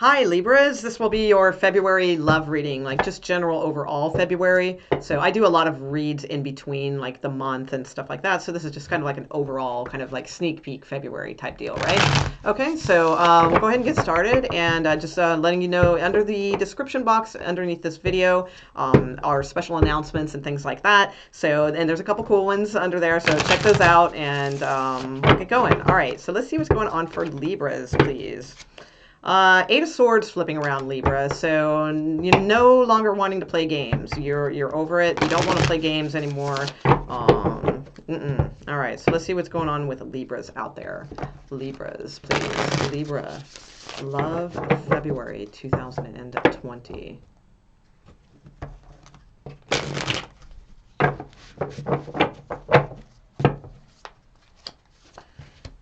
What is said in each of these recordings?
Hi Libras, this will be your February love reading, like just general overall February. So I do a lot of reads in between like the month and stuff like that. So this is just kind of like an overall kind of like sneak peek February type deal, right? Okay, so we'll go ahead and get started and just letting you know under the description box underneath this video are special announcements and things like that. So, and there's a couple cool ones under there, so check those out and we'll get going. All right, so let's see what's going on for Libras, please. Eight of Swords flipping around Libra, so you're no longer wanting to play games. You're over it. You don't want to play games anymore. All right, so let's see what's going on with Libras out there. Libras, please. Libra, love February 2020.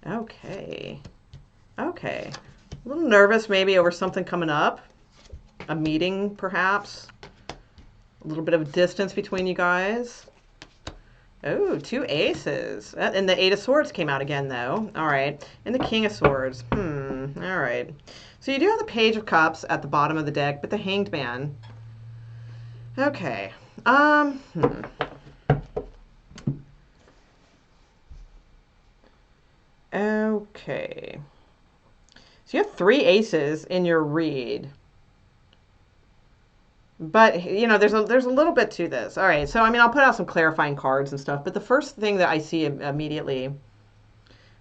Okay. Okay. A little nervous maybe over something coming up. A meeting, perhaps. A little bit of distance between you guys. Oh, two aces. And the Eight of Swords came out again, though. All right. And the King of Swords. All right. So you do have the Page of Cups at the bottom of the deck, but the Hanged Man. Okay. Okay. So you have three aces in your read. But, you know, there's a little bit to this. All right, so, I mean, I'll put out some clarifying cards and stuff. But the first thing that I see immediately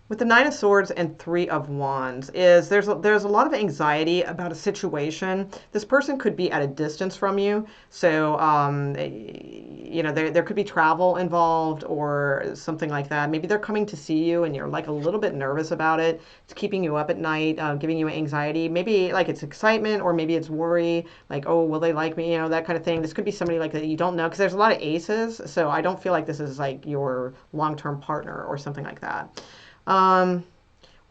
with the Nine of Swords and Three of Wands is there's a lot of anxiety about a situation. This person could be at a distance from you. So, you know, there could be travel involved or something like that. Maybe they're coming to see you and you're like a little bit nervous about it. It's keeping you up at night, giving you anxiety. Maybe like it's excitement or maybe it's worry. Like, oh, will they like me? You know, that kind of thing. This could be somebody like that you don't know because there's a lot of aces. So I don't feel like this is like your long-term partner or something like that.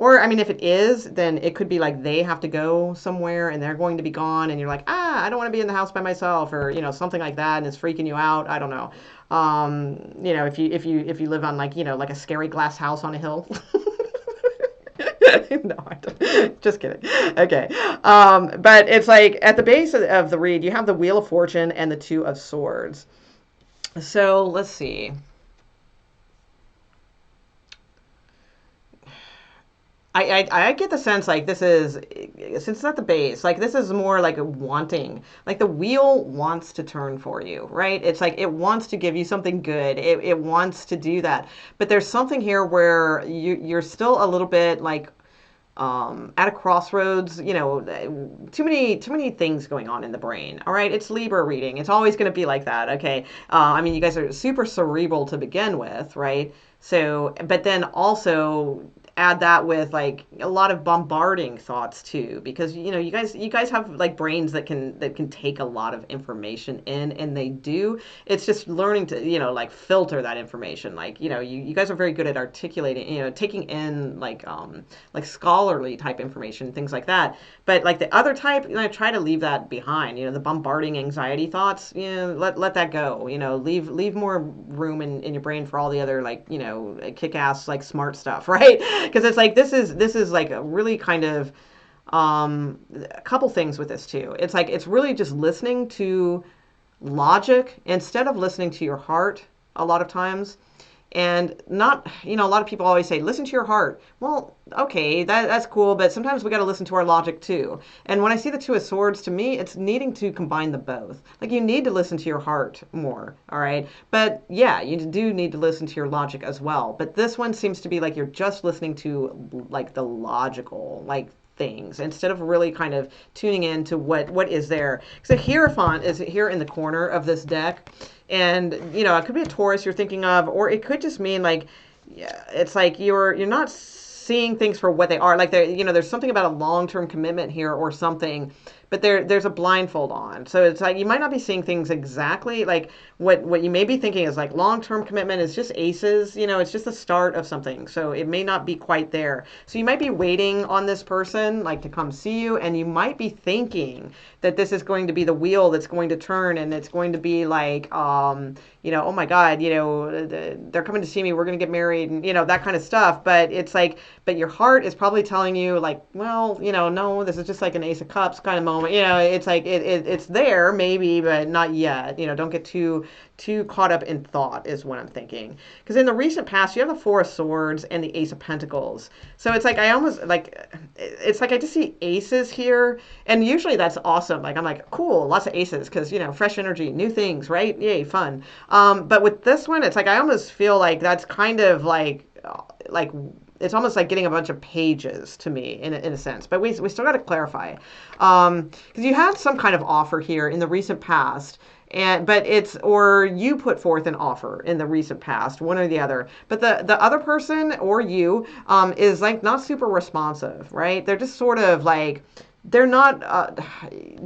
Or, I mean, if it is, then it could be like they have to go somewhere and they're going to be gone and you're like, I don't want to be in the house by myself or, you know, something like that and it's freaking you out. I don't know. You know, if you live on like, you know, like a scary glass house on a hill. No, I don't. Just kidding. Okay. But it's like at the base of the read, you have the Wheel of Fortune and the Two of Swords. So let's see. I get the sense like this is, since it's not the base, like this is more like a wanting, like the wheel wants to turn for you, right? It's like it wants to give you something good. It wants to do that. But there's something here where you're still a little bit like at a crossroads, you know, too many things going on in the brain. All right, it's Libra reading. It's always going to be like that. Okay, I mean, you guys are super cerebral to begin with, right? So, but then also add that with like a lot of bombarding thoughts too, because you know you guys have like brains that can take a lot of information in, and they do. It's just learning to, you know, like filter that information. Like, you know, you guys are very good at articulating, you know, taking in like scholarly type information, things like that. But like the other type, you know, try to leave that behind. You know, the bombarding anxiety thoughts, you know, let that go. You know, leave more room in your brain for all the other like, you know, kick-ass like smart stuff, right? Because it's like this is like a really kind of a couple things with this too. It's like it's really just listening to logic instead of listening to your heart a lot of times. And not, you know, a lot of people always say, listen to your heart. Well, okay, that's cool, but sometimes we got to listen to our logic too. And when I see the Two of Swords, to me, it's needing to combine the both. Like, you need to listen to your heart more, all right? But yeah, you do need to listen to your logic as well. But this one seems to be like you're just listening to like the logical, like things instead of really kind of tuning in to what is there. So Hierophant is here in the corner of this deck. And, you know, it could be a Taurus you're thinking of, or it could just mean like, yeah, it's like you're not seeing things for what they are. Like, you know, there's something about a long-term commitment here or something, but there's a blindfold on. So it's like you might not be seeing things exactly like what you may be thinking is like long-term commitment is just aces, you know, it's just the start of something. So it may not be quite there. So you might be waiting on this person like to come see you, and you might be thinking that this is going to be the wheel that's going to turn, and it's going to be like, you know, oh my God, you know, they're coming to see me, we're going to get married, and, you know, that kind of stuff. But it's like but your heart is probably telling you like, well, no, this is just like an Ace of Cups kind of moment. It's like it's there maybe, but not yet. Don't get too caught up in thought is what I'm thinking. Because in the recent past, you have the Four of Swords and the Ace of Pentacles. So it's like it's like I just see aces here, and usually that's awesome. Like I'm like, cool, lots of aces because fresh energy, new things, right? Yay, fun. But with this one, it's like I almost feel like that's kind of like it's almost like getting a bunch of pages to me in a sense, but we still got to clarify because you had some kind of offer here in the recent past, or you put forth an offer in the recent past, one or the other, but the other person or you is like not super responsive, right? They're just sort of like they're not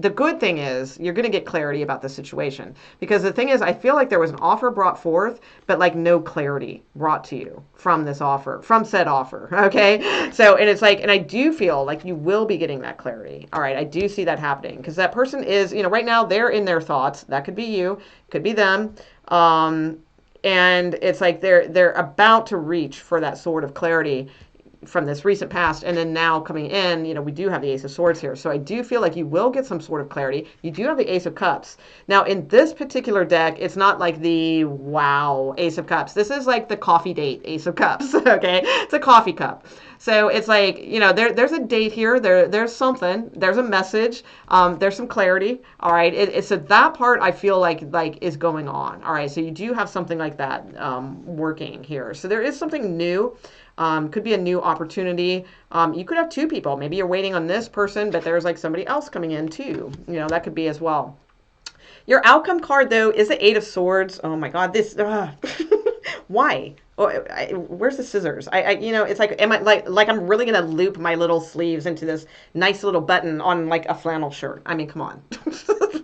the good thing is you're going to get clarity about the situation, because the thing is I feel like there was an offer brought forth but like no clarity brought to you from said offer. Okay, so and it's like, and I do feel like you will be getting that clarity. All right, I do see that happening because that person is right now they're in their thoughts. That could be you, could be them, and it's like they're about to reach for that sort of clarity from this recent past, and then now coming in, we do have the Ace of Swords here. So I do feel like you will get some sort of clarity. You do have the Ace of Cups. Now, in this particular deck, it's not like the wow Ace of Cups. This is like the coffee date Ace of Cups, okay? It's a coffee cup. So it's like, there's a date here. There's something. There's a message. There's some clarity. All right. So that part I feel like is going on. All right. So you do have something like that working here. So there is something new. Could be a new opportunity. You could have two people. Maybe you're waiting on this person, but there's like somebody else coming in too. That could be as well. Your outcome card, though, is the Eight of Swords. Oh my God, this. Why? Where's the scissors? It's like, am I like I'm really gonna loop my little sleeves into this nice little button on like a flannel shirt? I mean, come on.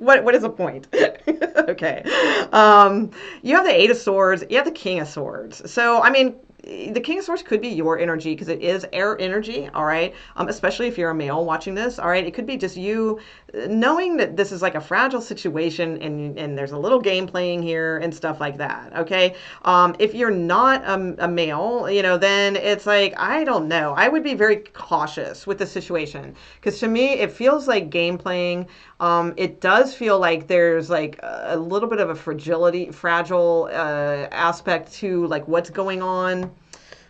What is the point? Okay. You have the Eight of Swords. You have the King of Swords. So I mean, the King of Swords could be your energy because it is air energy, all right? Especially if you're a male watching this, all right? It could be just you knowing that this is like a fragile situation and there's a little game playing here and stuff like that, okay? If you're not a male, then it's like, I don't know. I would be very cautious with the situation because to me, it feels like game playing. It does feel like there's like a little bit of a fragile aspect to like what's going on.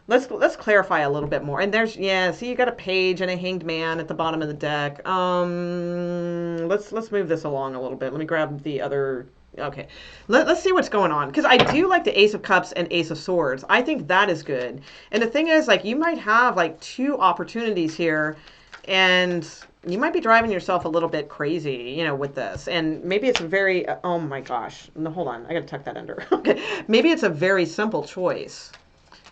Let's clarify a little bit more. And see, you got a page and a hanged man at the bottom of the deck. Let's move this along a little bit. Let me grab the other. Okay, let's see what's going on, because I do like the Ace of Cups and Ace of Swords. I think that is good. And the thing is, like, you might have like two opportunities here, and you might be driving yourself a little bit crazy, with this. And maybe it's a very, oh my gosh, no, hold on, I gotta tuck that under. Okay, maybe it's a very simple choice.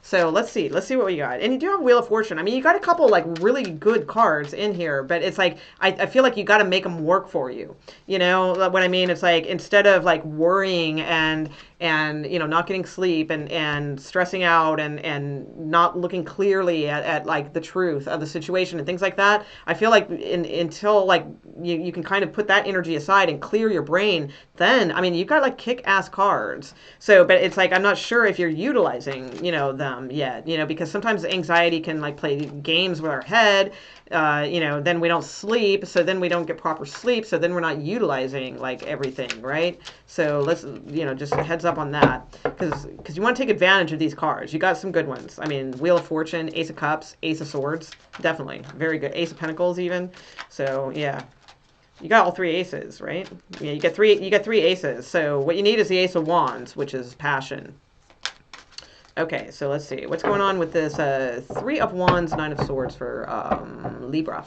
So let's see what we got. And you do have Wheel of Fortune. I mean, you got a couple like really good cards in here, but it's like, I feel like you got to make them work for you. You know what I mean? It's like, instead of like worrying and not getting sleep and stressing out and not looking clearly at like the truth of the situation and things like that, I feel like until like you can kind of put that energy aside and clear your brain, then, I mean, you've got like kick-ass cards. So, but it's like, I'm not sure if you're utilizing, them yet, because sometimes anxiety can like play games with our head, then we don't sleep. So then we don't get proper sleep. So then we're not utilizing like everything, right? So let's, just a heads up on that, because you want to take advantage of these cards. You got some good ones. I mean, Wheel of Fortune, Ace of Cups, Ace of Swords, definitely very good. Ace of Pentacles even. So yeah. You got all three aces, right? Yeah, you get three aces. So what you need is the Ace of Wands, which is passion. Okay, so let's see. What's going on with this Three of Wands, Nine of Swords for Libra?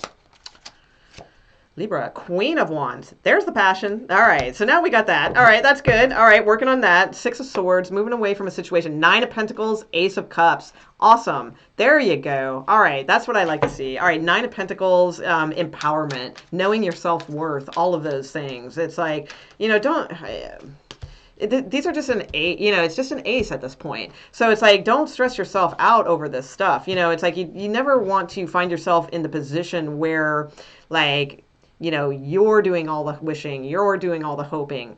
Libra, Queen of Wands. There's the passion. All right, so now we got that. All right, that's good. All right, working on that. Six of Swords, moving away from a situation. Nine of Pentacles, Ace of Cups. Awesome. There you go. All right, that's what I like to see. All right, Nine of Pentacles, empowerment, knowing your self-worth, all of those things. It's like, don't... these are just an ace, it's just an ace at this point. So it's like, don't stress yourself out over this stuff. It's like you never want to find yourself in the position where, like, you know, you're doing all the wishing, you're doing all the hoping.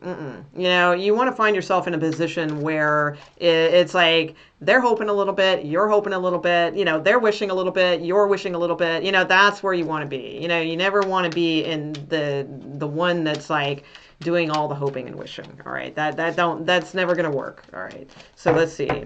You know, you want to find yourself in a position where it's like they're hoping a little bit, you're hoping a little bit, you know, they're wishing a little bit, you're wishing a little bit. You know, that's where you want to be. You know, you never want to be in the one that's like doing all the hoping and wishing. All right, that's never gonna work. All right, so let's see.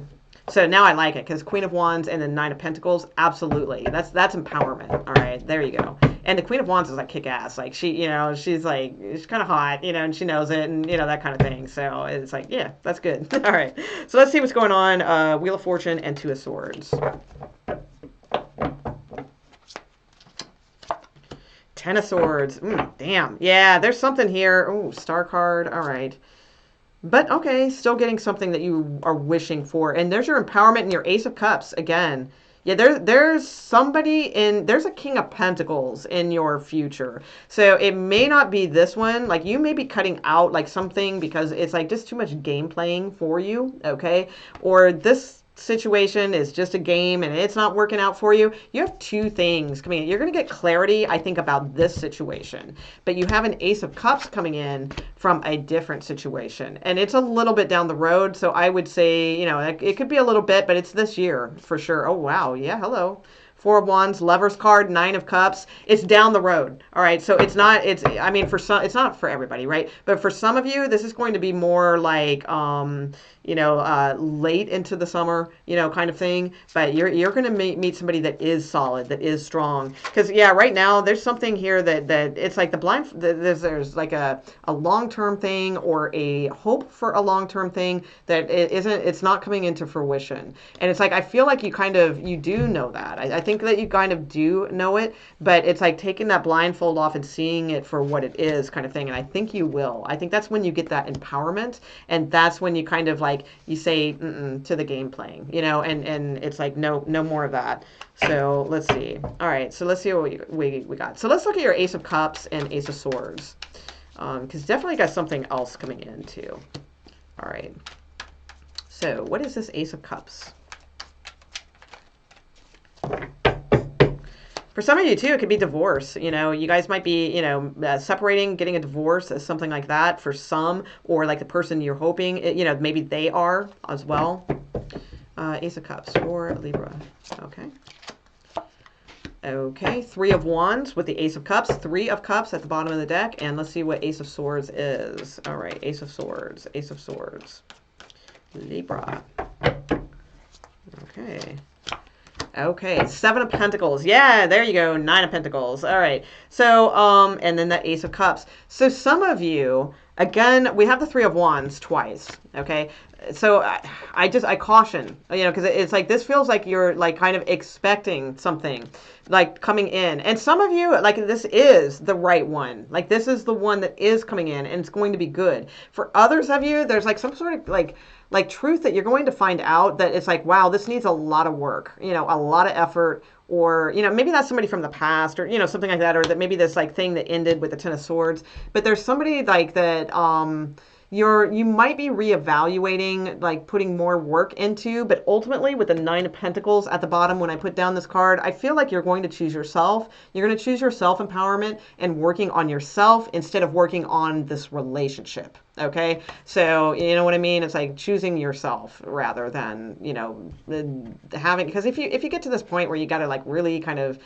So now I like it because Queen of Wands and the Nine of Pentacles, absolutely. That's empowerment. All right, there you go. And the Queen of Wands is like kick ass. Like she, you know, she's kind of hot, you know, and she knows it, and you know that kind of thing. So it's like, yeah, that's good. All right, so let's see what's going on. Wheel of Fortune and Two of Swords. Ten of Swords. Damn. Yeah, there's something here. Oh, Star card. All right. But okay, still getting something that you are wishing for. And there's your empowerment and your Ace of Cups again. Yeah, there's there's a King of Pentacles in your future. So it may not be this one. Like you may be cutting out like something because it's like just too much game playing for you, okay? Or this situation is just a game and it's not working out for you. You have two things coming in. You're going to get clarity, I think, about this situation. But you have an Ace of Cups coming in from a different situation. And it's a little bit down the road. So I would say, you know, it could be a little bit, but it's this year for sure. Oh, wow. Yeah, hello. Four of Wands, Lover's card, Nine of Cups. It's down the road. All right. So I mean, for some, it's not for everybody, right? But for some of you, this is going to be more like, you know, late into the summer, you know, kind of thing. But you're going to meet somebody that is solid, that is strong. Because, yeah, right now, there's something here that it's like there's like a long-term thing or a hope for a long-term thing that it's not coming into fruition. And it's like, I feel like you do know that. I think that you kind of do know it, but it's like taking that blindfold off and seeing it for what it is kind of thing. And I think you will. I think that's when you get that empowerment, and that's when you kind of like, you say to the game playing, you know, and it's like, no more of that. So let's see. All right. So let's see what we got. So let's look at your Ace of Cups and Ace of Swords. Because definitely got something else coming in too. All right. So what is this Ace of Cups? For some of you too, it could be divorce. You know, you guys might be, you know, separating, getting a divorce, something like that for some, or like the person you're hoping, you know, maybe they are as well. Ace of Cups for Libra. Okay. Okay, Three of Wands with the Ace of Cups, Three of Cups at the bottom of the deck, and let's see what Ace of Swords is. All right, Ace of Swords, Ace of Swords, Libra. Okay. Okay, Seven of Pentacles. Yeah, there you go. Nine of Pentacles. All right. So, and then the Ace of Cups. So some of you, again, we have the Three of Wands twice. Okay. So I caution, you know, because it's like, this feels like you're like kind of expecting something like coming in. And some of you, like, this is the right one. Like, this is the one that is coming in and it's going to be good. For others of you, there's like some sort of like truth that you're going to find out that it's like, wow, this needs a lot of work, you know, a lot of effort, or, you know, maybe that's somebody from the past, or, you know, something like that, or that maybe this like thing that ended with the Ten of Swords. But there's somebody like that, you might be reevaluating, like putting more work into, but ultimately with the Nine of Pentacles at the bottom, when I put down this card, I feel like you're going to choose yourself. You're going to choose your self-empowerment and working on yourself instead of working on this relationship. Okay. So, you know what I mean? It's like choosing yourself rather than, you know, having, because if you get to this point where you got to like really kind of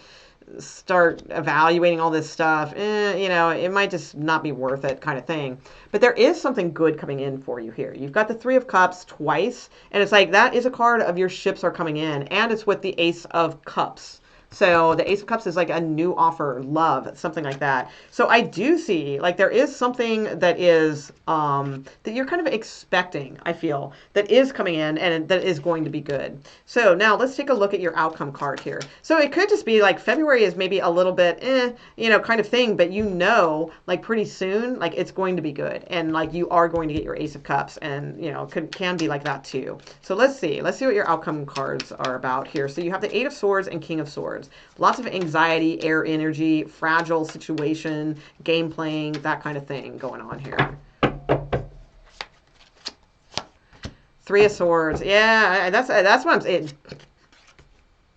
start evaluating all this stuff, you know, it might just not be worth it kind of thing. But there is something good coming in for you here. You've got the Three of Cups twice, and it's like that is a card of your ships are coming in, and it's with the Ace of Cups. So the Ace of Cups is like a new offer, love, something like that. So I do see like there is something that is that you're kind of expecting, I feel, that is coming in and that is going to be good. So now let's take a look at your outcome card here. So it could just be like February is maybe a little bit, you know, kind of thing, but you know, like pretty soon, like it's going to be good, and like you are going to get your Ace of Cups, and you know, can be like that too. So let's see what your outcome cards are about here. So you have the Eight of Swords and King of Swords. Lots of anxiety, air energy, fragile situation, game playing, that kind of thing going on here. Three of Swords. Yeah, that's what I'm saying.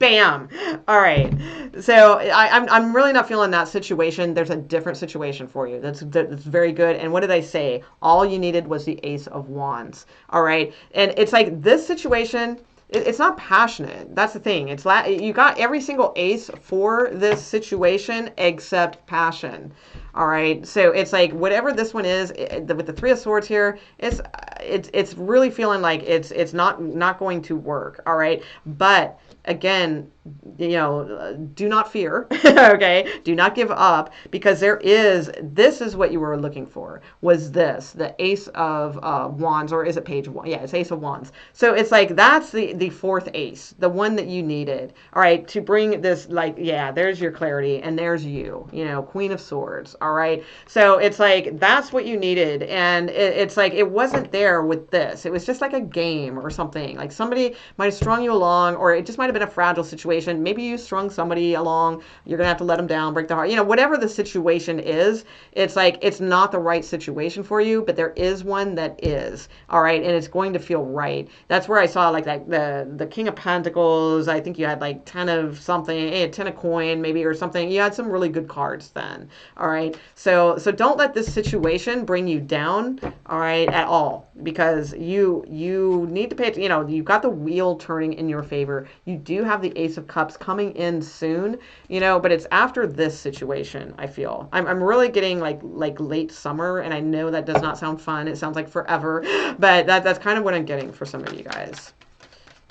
Bam. All right. So I'm really not feeling that situation. There's a different situation for you. That's very good. And what did I say? All you needed was the Ace of Wands. All right. And it's like this situation. It's not passionate. That's the thing. You got every single ace for this situation except passion. All right. So it's like whatever this one is with the Three of Swords here, it's really feeling like it's not going to work. All right. But again, do not fear. Okay, do not give up, because this is what you were looking for, was the Ace of Wands, or is it Page of Wands? Yeah, it's Ace of Wands. So it's like that's the fourth ace, the one that you needed. All right, to bring this, like, yeah, there's your clarity, and there's you, Queen of Swords. All right, so it's like that's what you needed, and it's like it wasn't there with this. It was just like a game or something. Like somebody might have strung you along, or it just might have been a fragile situation. Maybe you strung somebody along. You're going to have to let them down, break their heart. Whatever the situation is, it's like it's not the right situation for you, but there is one that is. All right. And it's going to feel right. That's where I saw like that the King of Pentacles. I think you had like 10 of something, 10 of coin maybe, or something. You had some really good cards then. All right. So don't let this situation bring you down. All right. At all, because you need to pay attention. You've got the wheel turning in your favor. You do have the Ace of Cups coming in soon, but it's after this situation. I feel I'm really getting like late summer, and I know that does not sound fun. It sounds like forever, but that's kind of what I'm getting for some of you guys.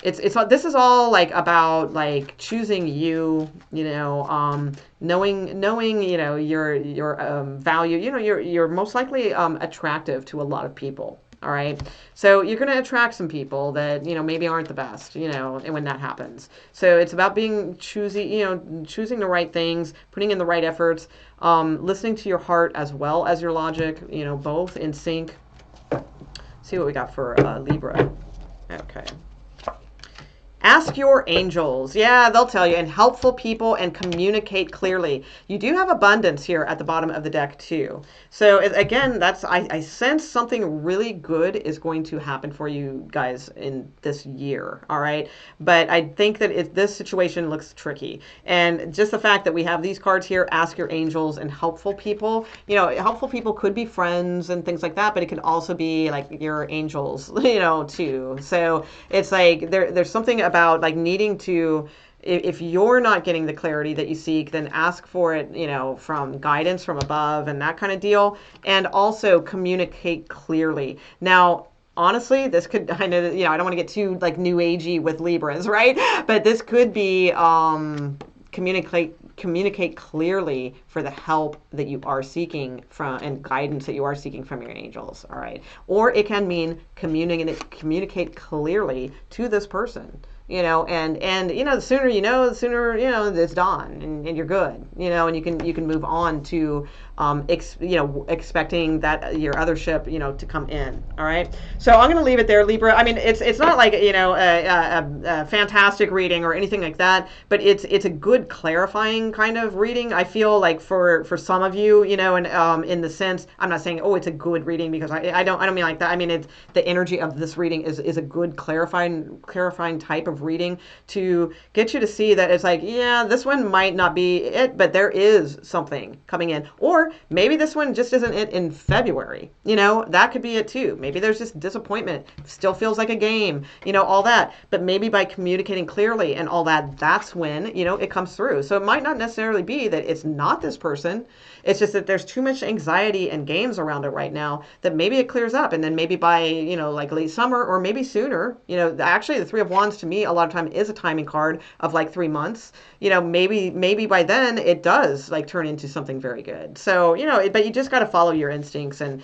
This is all like about like choosing you, knowing your value. You're most likely attractive to a lot of people. All right. So you're going to attract some people that, maybe aren't the best, and when that happens. So it's about being choosy, choosing the right things, putting in the right efforts, listening to your heart as well as your logic, both in sync. See what we got for Libra. Okay. Ask your angels. Yeah, they'll tell you. And helpful people, and communicate clearly. You do have abundance here at the bottom of the deck too. So again, I sense something really good is going to happen for you guys in this year. All right. But I think that this situation looks tricky. And just the fact that we have these cards here, ask your angels and helpful people, helpful people could be friends and things like that, but it could also be like your angels, too. So it's like there's something about like needing to, if you're not getting the clarity that you seek, then ask for it, from guidance from above and that kind of deal. And also communicate clearly. Now, honestly, this could, I know that, I don't want to get too like new agey with Libras, right? But this could be communicate clearly for the help that you are seeking from, and guidance that you are seeking from your angels. All right. Or it can mean communicate clearly to this person. And the sooner the sooner, it's done, and you're good, and you can move on to, expecting that your other ship, to come in. All right. So I'm going to leave it there, Libra. I mean, it's not like, a fantastic reading or anything like that, but it's a good clarifying kind of reading. I feel like for some of you, and, in the sense, I'm not saying, oh, it's a good reading, because I don't mean like that. I mean, it's the energy of this reading is a good clarifying type of reading to get you to see that it's like, yeah, this one might not be it, but there is something coming in. Or maybe this one just isn't it in February. That could be it too. Maybe there's just disappointment. Still feels like a game, all that. But maybe by communicating clearly and all that, that's when, it comes through. So it might not necessarily be that it's not this person. It's just that there's too much anxiety and games around it right now that maybe it clears up. And then maybe by, like late summer or maybe sooner, actually the Three of Wands to me a lot of time is a timing card of like 3 months. Maybe by then it does like turn into something very good. So, but you just got to follow your instincts and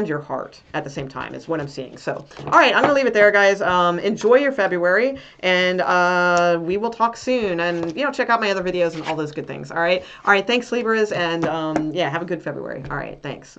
your heart at the same time is what I'm seeing. So, all right, I'm going to leave it there, guys. Enjoy your February, and we will talk soon. And, check out my other videos and all those good things. All right. Thanks, Libras. And yeah, have a good February. All right. Thanks.